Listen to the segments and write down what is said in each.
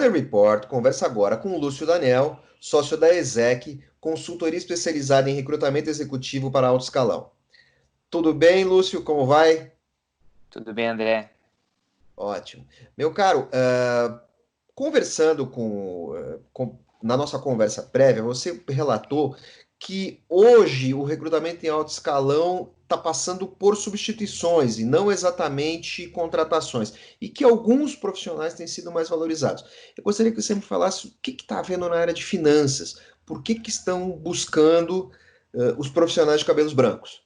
Credit Report conversa agora com o Lúcio Daniel, sócio da ESEC, consultoria especializada em recrutamento executivo para alto escalão. Tudo bem, Lúcio? Como vai? Tudo bem, André? Ótimo. Meu caro, conversando na nossa conversa prévia, você relatou que hoje o recrutamento em alto escalão está passando por substituições e não exatamente contratações, e que alguns profissionais têm sido mais valorizados. Eu gostaria que você me falasse o que está havendo na área de finanças, por que estão buscando os profissionais de cabelos brancos?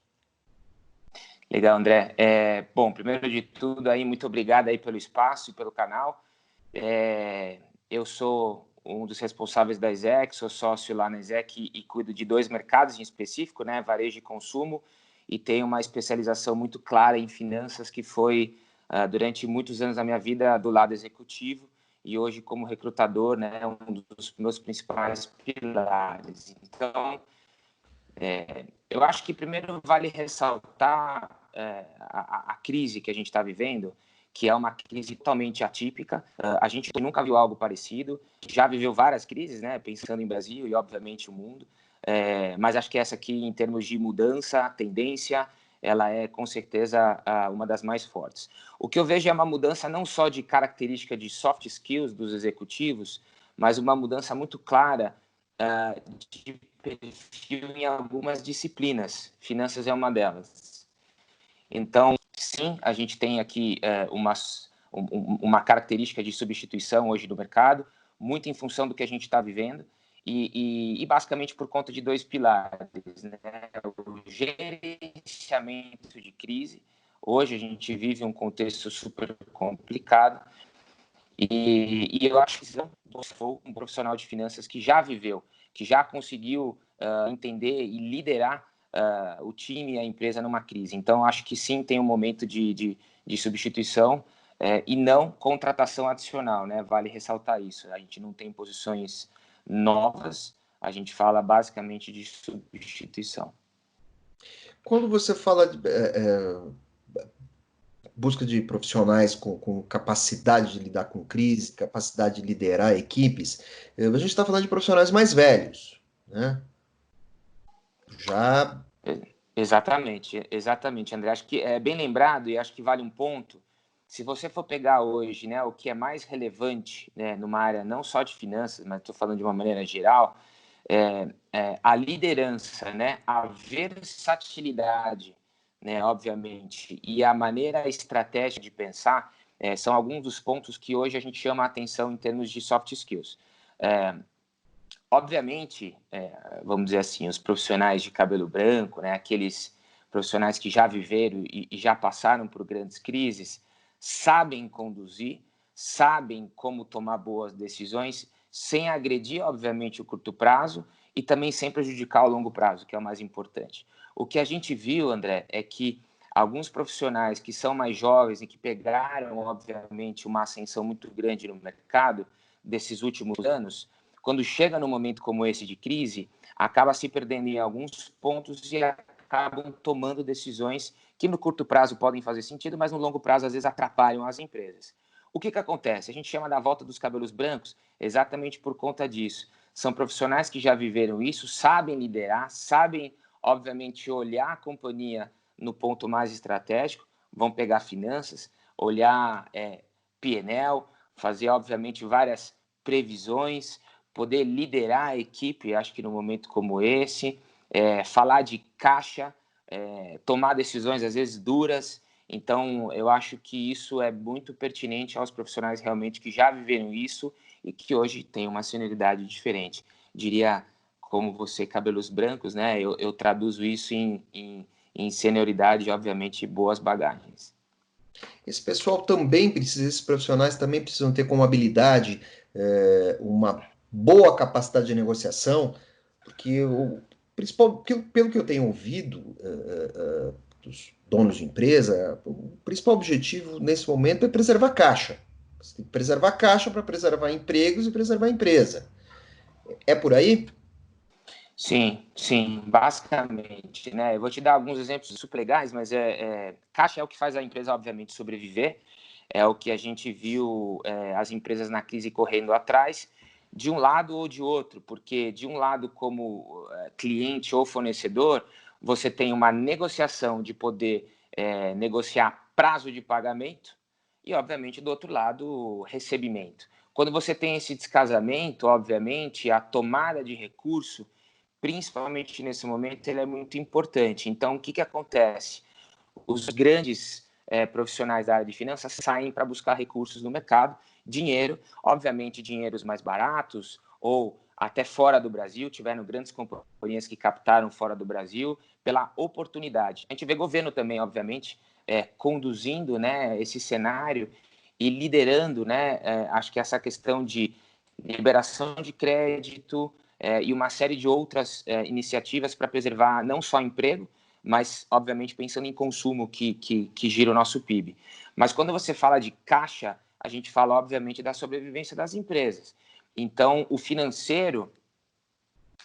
Legal, André. Bom, primeiro de tudo, aí, muito obrigado aí pelo espaço e pelo canal. Eu sou um dos responsáveis da ESEC, sou sócio lá na ESEC e cuido de 2 mercados em específico, né, varejo e consumo, e tenho uma especialização muito clara em finanças que foi, durante muitos anos da minha vida, do lado executivo, e hoje como recrutador, né, um dos meus principais pilares. Então, eu acho que primeiro vale ressaltar a crise que a gente está vivendo, que é uma crise totalmente atípica. A gente nunca viu algo parecido, já viveu várias crises, né, pensando em Brasil e, obviamente, o mundo, mas acho que essa aqui, em termos de mudança, tendência, ela é, com certeza, uma das mais fortes. O que eu vejo é uma mudança não só de característica de soft skills dos executivos, mas uma mudança muito clara de perfil em algumas disciplinas. Finanças é uma delas. Então, sim, a gente tem aqui uma característica de substituição hoje do mercado, muito em função do que a gente está vivendo, e basicamente por conta de 2 pilares, né? O gerenciamento de crise. Hoje a gente vive um contexto super complicado, e eu acho que se não for um profissional de finanças que já viveu, que já conseguiu entender e liderar o time e a empresa numa crise. Então, acho que sim, tem um momento de substituição e não contratação adicional, né? Vale ressaltar isso. A gente não tem posições novas, a gente fala basicamente de substituição. Quando você fala de busca de profissionais com capacidade de lidar com crise, capacidade de liderar equipes, a gente está falando de profissionais mais velhos, né? Já. Exatamente, André. Acho que é bem lembrado e acho que vale um ponto. Se você for pegar hoje, né, o que é mais relevante, né, numa área não só de finanças, mas estou falando de uma maneira geral, a liderança, né, a versatilidade, né, obviamente, e a maneira estratégica de pensar são alguns dos pontos que hoje a gente chama a atenção em termos de soft skills. Obviamente, vamos dizer assim, os profissionais de cabelo branco, né, aqueles profissionais que já viveram e já passaram por grandes crises, sabem conduzir, sabem como tomar boas decisões, sem agredir, obviamente, o curto prazo e também sem prejudicar o longo prazo, que é o mais importante. O que a gente viu, André, é que alguns profissionais que são mais jovens e que pegaram, obviamente, uma ascensão muito grande no mercado desses últimos anos, quando chega num momento como esse de crise, acaba se perdendo em alguns pontos e acabam tomando decisões que no curto prazo podem fazer sentido, mas no longo prazo às vezes atrapalham as empresas. O que acontece? A gente chama da volta dos cabelos brancos exatamente por conta disso. São profissionais que já viveram isso, sabem liderar, sabem, obviamente, olhar a companhia no ponto mais estratégico, vão pegar finanças, olhar P&L, fazer, obviamente, várias previsões, poder liderar a equipe, acho que no momento como esse, falar de caixa, tomar decisões às vezes duras. Então, eu acho que isso é muito pertinente aos profissionais realmente que já viveram isso e que hoje têm uma senioridade diferente. Diria, como você, cabelos brancos, né? Eu traduzo isso em senioridade e, obviamente, boas bagagens. Esse pessoal também precisa, esses profissionais também precisam ter como habilidade uma boa capacidade de negociação, porque o principal, pelo que eu tenho ouvido dos donos de empresa, o principal objetivo nesse momento é preservar caixa. Você tem que preservar caixa para preservar empregos e preservar a empresa. É por aí? Sim, basicamente, né? Eu vou te dar alguns exemplos super legais, mas caixa é o que faz a empresa, obviamente, sobreviver. é o que a gente viu as empresas na crise correndo atrás, de um lado ou de outro, porque de um lado, como cliente ou fornecedor, você tem uma negociação de poder negociar prazo de pagamento e, obviamente, do outro lado, recebimento. Quando você tem esse descasamento, obviamente, a tomada de recurso, principalmente nesse momento, ele é muito importante. Então, o que acontece? Os grandes profissionais da área de finanças saem para buscar recursos no mercado, dinheiro, obviamente dinheiros mais baratos ou até fora do Brasil, tiveram grandes companhias que captaram fora do Brasil pela oportunidade. A gente vê governo também, obviamente, conduzindo, né, esse cenário e liderando, né, acho que essa questão de liberação de crédito e uma série de outras iniciativas para preservar não só emprego, mas, obviamente, pensando em consumo que gira o nosso PIB. Mas quando você fala de caixa, a gente fala, obviamente, da sobrevivência das empresas. Então, o financeiro,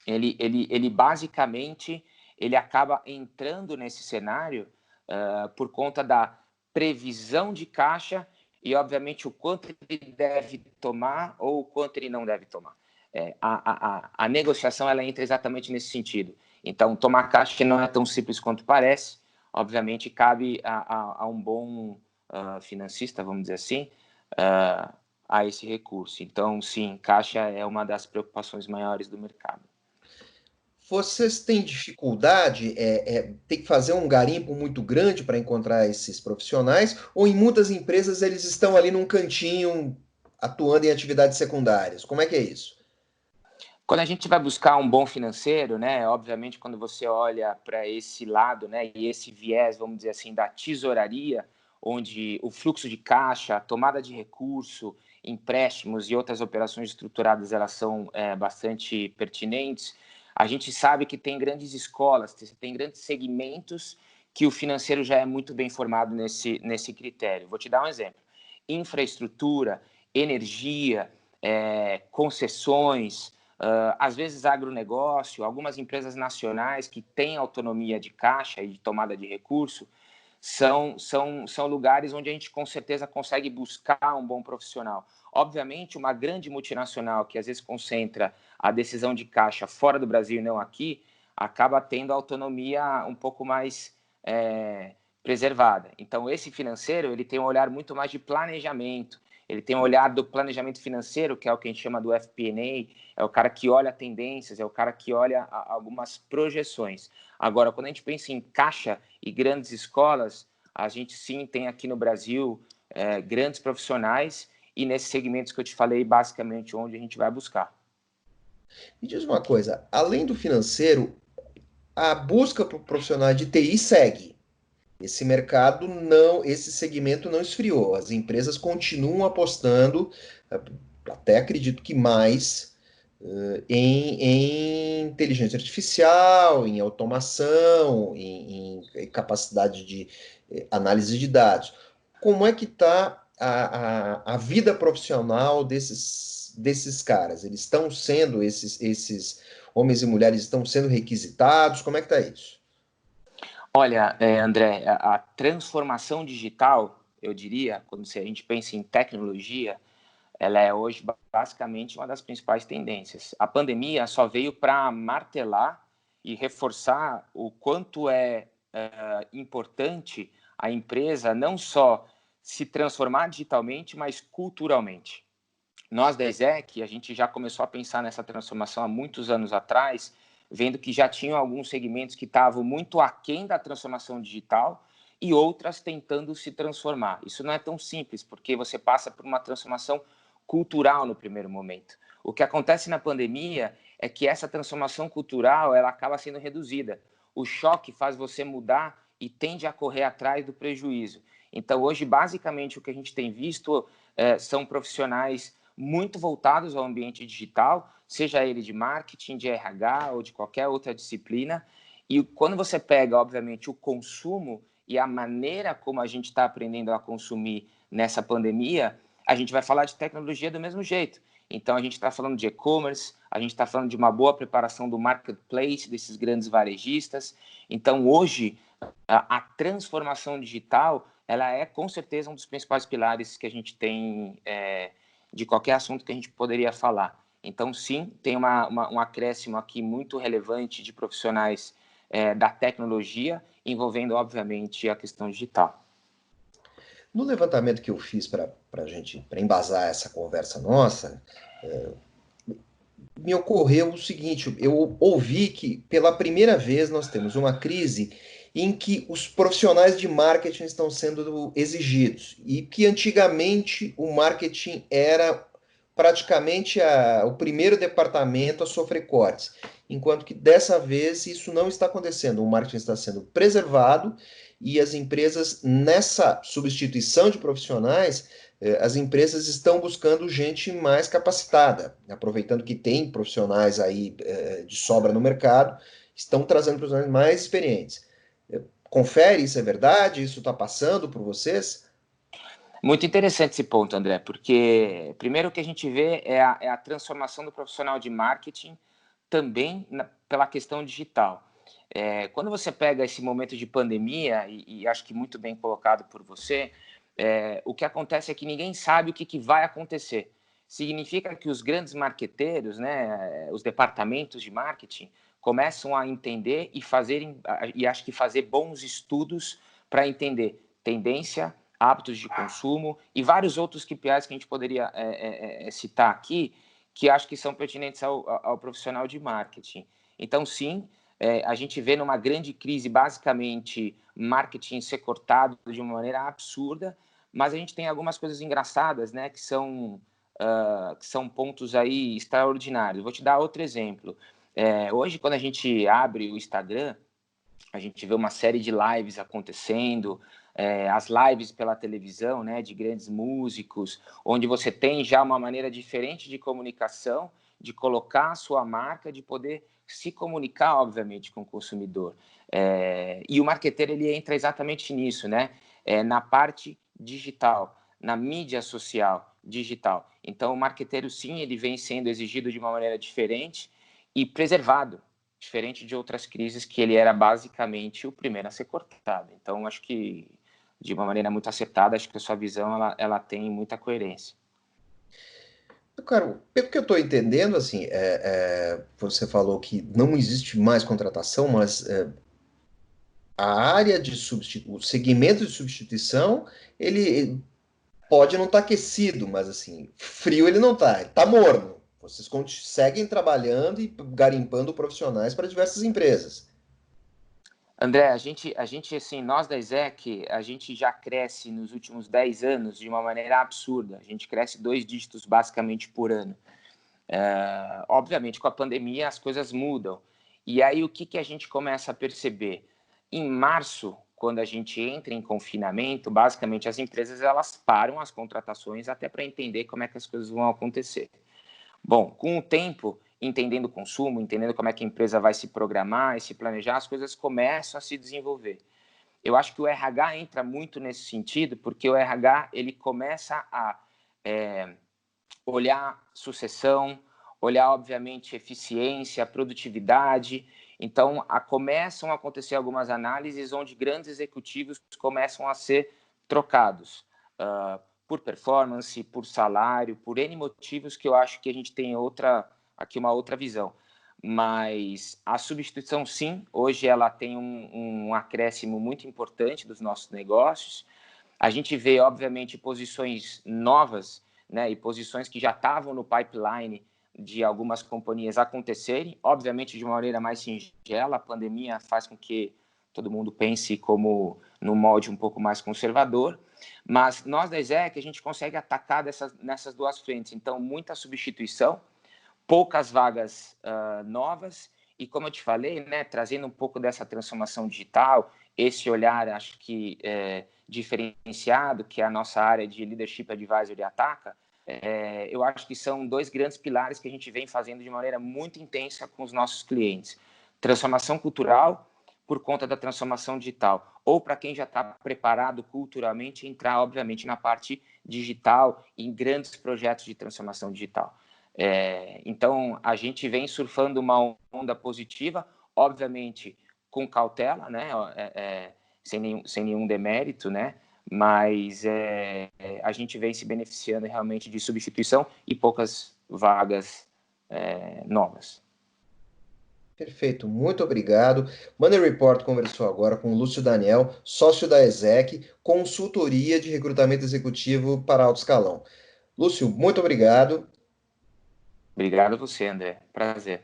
ele basicamente, ele acaba entrando nesse cenário por conta da previsão de caixa e, obviamente, o quanto ele deve tomar ou o quanto ele não deve tomar. A negociação, ela entra exatamente nesse sentido. Então, tomar caixa não é tão simples quanto parece. Obviamente, cabe a um bom financista, vamos dizer assim, a esse recurso. Então, sim, caixa é uma das preocupações maiores do mercado. Vocês têm dificuldade, tem que fazer um garimpo muito grande para encontrar esses profissionais, ou em muitas empresas eles estão ali num cantinho atuando em atividades secundárias? Como é que é isso? Quando a gente vai buscar um bom financeiro, né, obviamente quando você olha para esse lado, né, e esse viés, vamos dizer assim, da tesouraria, onde o fluxo de caixa, a tomada de recurso, empréstimos e outras operações estruturadas, elas são bastante pertinentes, a gente sabe que tem grandes escolas, tem grandes segmentos que o financeiro já é muito bem formado nesse critério. Vou te dar um exemplo. Infraestrutura, energia, concessões, às vezes agronegócio, algumas empresas nacionais que têm autonomia de caixa e de tomada de recurso, são lugares onde a gente com certeza consegue buscar um bom profissional. Obviamente, uma grande multinacional que às vezes concentra a decisão de caixa fora do Brasil e não aqui, acaba tendo autonomia um pouco mais preservada. Então, esse financeiro ele tem um olhar muito mais de planejamento, ele tem um olhar do planejamento financeiro, que é o que a gente chama do FP&A, é o cara que olha tendências, é o cara que olha algumas projeções. Agora, quando a gente pensa em caixa e grandes escolas, a gente sim tem aqui no Brasil grandes profissionais e nesses segmentos que eu te falei, basicamente, onde a gente vai buscar. Me diz uma coisa, além do financeiro, a busca por profissionais de TI segue. Esse mercado não, esse segmento não esfriou. As empresas continuam apostando, até acredito que mais, em inteligência artificial, em automação, em capacidade de análise de dados. Como é que está a vida profissional desses caras? Eles estão sendo, esses homens e mulheres estão sendo requisitados? Como é que está isso? Olha, André, a transformação digital, eu diria, quando a gente pensa em tecnologia, ela é hoje basicamente uma das principais tendências. A pandemia só veio para martelar e reforçar o quanto é importante a empresa não só se transformar digitalmente, mas culturalmente. Nós da ESEC, a gente já começou a pensar nessa transformação há muitos anos atrás, vendo que já tinham alguns segmentos que estavam muito aquém da transformação digital e outras tentando se transformar. Isso não é tão simples, porque você passa por uma transformação cultural no primeiro momento. O que acontece na pandemia é que essa transformação cultural ela acaba sendo reduzida. O choque faz você mudar e tende a correr atrás do prejuízo. Então, hoje, basicamente, o que a gente tem visto são profissionais muito voltados ao ambiente digital, seja ele de marketing, de RH ou de qualquer outra disciplina. E quando você pega, obviamente, o consumo e a maneira como a gente está aprendendo a consumir nessa pandemia, a gente vai falar de tecnologia do mesmo jeito. Então, a gente está falando de e-commerce, a gente está falando de uma boa preparação do marketplace desses grandes varejistas. Então, hoje, a transformação digital ela é com certeza um dos principais pilares que a gente tem de qualquer assunto que a gente poderia falar. Então, sim, tem um acréscimo aqui muito relevante de profissionais da tecnologia, envolvendo, obviamente, a questão digital. No levantamento que eu fiz para embasar essa conversa nossa, me ocorreu o seguinte: eu ouvi que pela primeira vez nós temos uma crise em que os profissionais de marketing estão sendo exigidos e que antigamente o marketing era praticamente o primeiro departamento a sofrer cortes, enquanto que dessa vez isso não está acontecendo. O marketing está sendo preservado e as empresas, nessa substituição de profissionais, as empresas estão buscando gente mais capacitada, aproveitando que tem profissionais aí de sobra no mercado, estão trazendo profissionais mais experientes. Confere, isso é verdade? Isso está passando por vocês? Muito interessante esse ponto, André, porque primeiro o que a gente vê é a transformação do profissional de marketing também pela questão digital. Quando você pega esse momento de pandemia, e acho que muito bem colocado por você, o que acontece é que ninguém sabe o que vai acontecer. Significa que os grandes marqueteiros, né, os departamentos de marketing, começam a entender e acho que fazer bons estudos para entender tendência, hábitos de consumo e vários outros KPIs que a gente poderia citar aqui, que acho que são pertinentes ao profissional de marketing. Então, sim, a gente vê numa grande crise, basicamente, marketing ser cortado de uma maneira absurda, mas a gente tem algumas coisas engraçadas, né, que são pontos aí extraordinários. Vou te dar outro exemplo. Hoje, quando a gente abre o Instagram, a gente vê uma série de lives acontecendo, as lives pela televisão, né, de grandes músicos, onde você tem já uma maneira diferente de comunicação, de colocar a sua marca, de poder se comunicar, obviamente, com o consumidor. E o marqueteiro, ele entra exatamente nisso, né, na parte digital, na mídia social digital. Então, o marqueteiro, sim, ele vem sendo exigido de uma maneira diferente e preservado, diferente de outras crises que ele era basicamente o primeiro a ser cortado. Então, acho que, de uma maneira muito acertada, acho que a sua visão ela tem muita coerência. Cara, pelo que eu estou entendendo, assim, você falou que não existe mais contratação, mas a área de o segmento de substituição, ele pode não estar aquecido, mas assim, frio ele não está, ele está morno. Vocês seguem trabalhando e garimpando profissionais para diversas empresas. André, a gente assim, nós da ESEC, a gente já cresce nos últimos 10 anos de uma maneira absurda. A gente cresce 2 dígitos basicamente por ano. Obviamente, com a pandemia as coisas mudam. E aí o que a gente começa a perceber? Em março, quando a gente entra em confinamento, basicamente as empresas elas param as contratações até para entender como é que as coisas vão acontecer. Bom, com o tempo, entendendo o consumo, entendendo como é que a empresa vai se programar e se planejar, as coisas começam a se desenvolver. Eu acho que o RH entra muito nesse sentido, porque o RH ele começa a olhar sucessão, olhar, obviamente, eficiência, produtividade. Então, começam a acontecer algumas análises onde grandes executivos começam a ser trocados por performance, por salário, por N motivos que eu acho que a gente tem aqui uma outra visão. Mas a substituição, sim, hoje ela tem um acréscimo muito importante dos nossos negócios. A gente vê, obviamente, posições novas, né, e posições que já estavam no pipeline de algumas companhias acontecerem, obviamente de uma maneira mais singela. A pandemia faz com que todo mundo pense como no molde um pouco mais conservador, mas nós da ESEC a gente consegue atacar nessas duas frentes. Então, muita substituição, poucas vagas novas e, como eu te falei, né, trazendo um pouco dessa transformação digital, esse olhar, acho que diferenciado, que a nossa área de Leadership Advisory ataca, eu acho que são 2 grandes pilares que a gente vem fazendo de maneira muito intensa com os nossos clientes. Transformação cultural por conta da transformação digital, ou para quem já está preparado culturalmente, entrar, obviamente, na parte digital em grandes projetos de transformação digital. Então, a gente vem surfando uma onda positiva, obviamente com cautela, né? Sem nenhum demérito, né? mas a gente vem se beneficiando realmente de substituição e poucas vagas novas. Perfeito, muito obrigado. Money Report conversou agora com o Lúcio Daniel, sócio da ESEC, consultoria de recrutamento executivo para alto escalão. Lúcio, muito obrigado. Obrigado a você, André. Prazer.